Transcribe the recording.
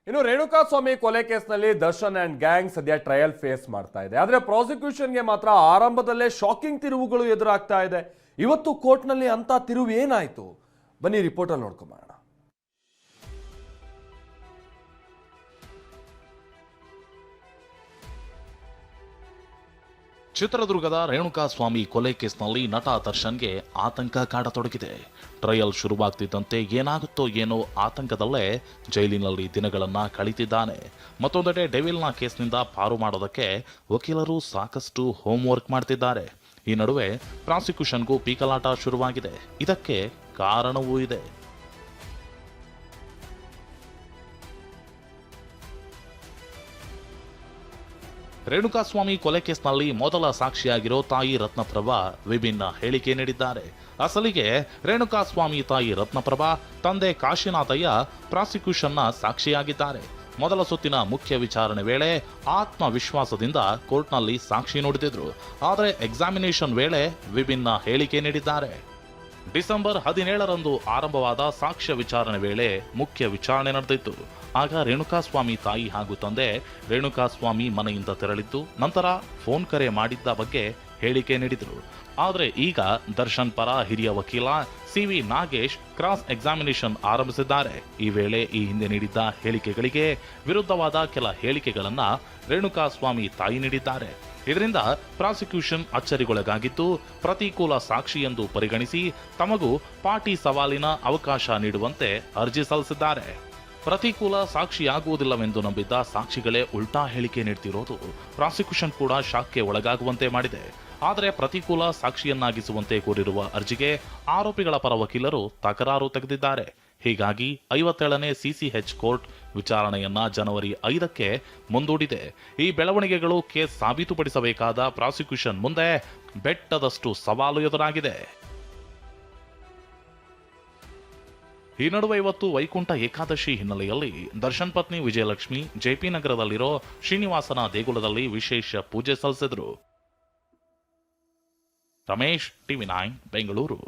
ಇನ್ನು ರೇಣುಕಾಸ್ವಾಮಿ ಕೊಲೆ ಕೇಸ್ನಲ್ಲಿ ದರ್ಶನ್ ಅಂಡ್ ಗ್ಯಾಂಗ್ ಸದ್ಯ ಟ್ರಯಲ್ ಫೇಸ್ ಮಾಡ್ತಾ ಇದೆ. ಆದರೆ ಪ್ರಾಸಿಕ್ಯೂಷನ್ಗೆ ಮಾತ್ರ ಆರಂಭದಲ್ಲೇ ಶಾಕಿಂಗ್ ತಿರುವುಗಳು ಎದುರಾಗ್ತಾ ಇದೆ. ಇವತ್ತು ಕೋರ್ಟ್ನಲ್ಲಿ ಅಂತ ತಿರುವು ಏನಾಯ್ತು? ಬನ್ನಿ ರಿಪೋರ್ಟಲ್ಲಿ ನೋಡ್ಕೊಂಬರೋಣ. ಚಿತ್ರದುರ್ಗದ ರೇಣುಕಾಸ್ವಾಮಿ ಕೊಲೆ ಕೇಸ್ನಲ್ಲಿ ನಟ ದರ್ಶನ್ಗೆ ಆತಂಕ ಕಾಡತೊಡಗಿದೆ. ಟ್ರಯಲ್ ಶುರುವಾಗ್ತಿದ್ದಂತೆ ಏನಾಗುತ್ತೋ ಏನೋ ಆತಂಕದಲ್ಲೇ ಜೈಲಿನಲ್ಲಿ ದಿನಗಳನ್ನ ಕಳೀತಿದ್ದಾನೆ. ಮತ್ತೊಂದೆಡೆ ಡೆವಿಲ್ನ ಕೇಸ್ನಿಂದ ಪಾರು ಮಾಡೋದಕ್ಕೆ ವಕೀಲರು ಸಾಕಷ್ಟು ಹೋಮ್ವರ್ಕ್ ಮಾಡ್ತಿದ್ದಾರೆ. ಈ ನಡುವೆ ಪ್ರಾಸಿಕ್ಯೂಷನ್ಗೂ ಪೀಕಲಾಟ ಶುರುವಾಗಿದೆ. ಇದಕ್ಕೆ ಕಾರಣವೂ ಇದೆ. ರೇಣುಕಾಸ್ವಾಮಿ ಕೊಲೆ ಕೇಸ್ನಲ್ಲಿ ಮೊದಲ ಸಾಕ್ಷಿಯಾಗಿರೋ ತಾಯಿ ರತ್ನಪ್ರಭಾ ವಿಭಿನ್ನ ಹೇಳಿಕೆ ನೀಡಿದ್ದಾರೆ. ಅಸಲಿಗೆ ರೇಣುಕಾಸ್ವಾಮಿ ತಾಯಿ ರತ್ನಪ್ರಭಾ ತಂದೆ ಕಾಶಿನಾಥಯ್ಯ ಪ್ರಾಸಿಕ್ಯೂಷನ್ನ ಸಾಕ್ಷಿಯಾಗಿದ್ದಾರೆ. ಮೊದಲ ಸುತ್ತಿನ ಮುಖ್ಯ ವಿಚಾರಣೆ ವೇಳೆ ಆತ್ಮವಿಶ್ವಾಸದಿಂದ ಕೋರ್ಟ್ನಲ್ಲಿ ಸಾಕ್ಷಿ ನುಡಿದಿದ್ರು. ಆದರೆ ಎಕ್ಸಾಮಿನೇಷನ್ ವೇಳೆ ವಿಭಿನ್ನ ಹೇಳಿಕೆ ನೀಡಿದ್ದಾರೆ. ಡಿಸೆಂಬರ್ 17ರಂದು ಆರಂಭವಾದ ಸಾಕ್ಷ್ಯ ವಿಚಾರಣೆ ವೇಳೆ ಮುಖ್ಯ ವಿಚಾರಣೆ ನಡೆದಿತ್ತು. ಆಗ ರೇಣುಕಾಸ್ವಾಮಿ ತಾಯಿ ಹಾಗೂ ತಂದೆ ರೇಣುಕಾಸ್ವಾಮಿ ಮನೆಯಿಂದ ತೆರಳಿದ್ದು ನಂತರ ಫೋನ್ ಕರೆ ಮಾಡಿದ್ದ ಬಗ್ಗೆ ಹೇಳಿಕೆ ನೀಡಿದರು. ಆದರೆ ಈಗ ದರ್ಶನ್ ಪರ ಹಿರಿಯ ವಕೀಲ ಸಿವಿ ನಾಗೇಶ್ ಕ್ರಾಸ್ ಎಕ್ಸಾಮಿನೇಷನ್ ಆರಂಭಿಸಿದ್ದಾರೆ. ಈ ವೇಳೆ ಈ ಹಿಂದೆ ನೀಡಿದ್ದ ಹೇಳಿಕೆಗಳಿಗೆ ವಿರುದ್ಧವಾದ ಕೆಲ ಹೇಳಿಕೆಗಳನ್ನ ರೇಣುಕಾಸ್ವಾಮಿ ತಾಯಿ ನೀಡಿದ್ದಾರೆ. ಇದರಿಂದ ಪ್ರಾಸಿಕ್ಯೂಷನ್ ಅಚ್ಚರಿಗೊಳಗಾಗಿದ್ದು ಪ್ರತಿಕೂಲ ಸಾಕ್ಷಿ ಎಂದು ಪರಿಗಣಿಸಿ ತಮಗೂ ಪಾಟಿ ಸವಾಲಿನ ಅವಕಾಶ ನೀಡುವಂತೆ ಅರ್ಜಿ ಸಲ್ಲಿಸಿದ್ದಾರೆ. ಪ್ರತಿಕೂಲ ಸಾಕ್ಷಿಯಾಗುವುದಿಲ್ಲವೆಂದು ನಂಬಿದ್ದ ಸಾಕ್ಷಿಗಳೇ ಉಲ್ಟಾ ಹೇಳಿಕೆ ನೀಡುತ್ತಿರೋದು ಪ್ರಾಸಿಕ್ಯೂಷನ್ ಕೂಡ ಶಾಕ್ಗೆ ಒಳಗಾಗುವಂತೆ ಮಾಡಿದೆ. ಆದರೆ ಪ್ರತಿಕೂಲ ಸಾಕ್ಷಿಯನ್ನಾಗಿಸುವಂತೆ ಕೋರಿರುವ ಅರ್ಜಿಗೆ ಆರೋಪಿಗಳ ಪರ ವಕೀಲರು ತಕರಾರು ತೆಗೆದಿದ್ದಾರೆ. ಹೀಗಾಗಿ 57ನೇ ಸಿಸಿಎಚ್ ಕೋರ್ಟ್ ವಿಚಾರಣೆಯನ್ನ ಜನವರಿ 5ಕ್ಕೆ ಮುಂದೂಡಿದೆ. ಈ ಬೆಳವಣಿಗೆಗಳು ಕೇಸ್ ಸಾಬೀತುಪಡಿಸಬೇಕಾದ ಪ್ರಾಸಿಕ್ಯೂಷನ್ ಮುಂದೆ ಬೆಟ್ಟದಷ್ಟು ಸವಾಲು ಎದುರಾಗಿದೆ. ಈ ನಡುವೆ ಇವತ್ತು ವೈಕುಂಠ ಏಕಾದಶಿ ಹಿನ್ನೆಲೆಯಲ್ಲಿ ದರ್ಶನ್ ಪತ್ನಿ ವಿಜಯಲಕ್ಷ್ಮಿ ಜೆಪಿ ನಗರದಲ್ಲಿರೋ ಶ್ರೀನಿವಾಸನ ದೇಗುಲದಲ್ಲಿ ವಿಶೇಷ ಪೂಜೆ ಸಲ್ಲಿಸಿದರು. ರಮೇಶ್, ಟಿವಿ9 ಬೆಂಗಳೂರು.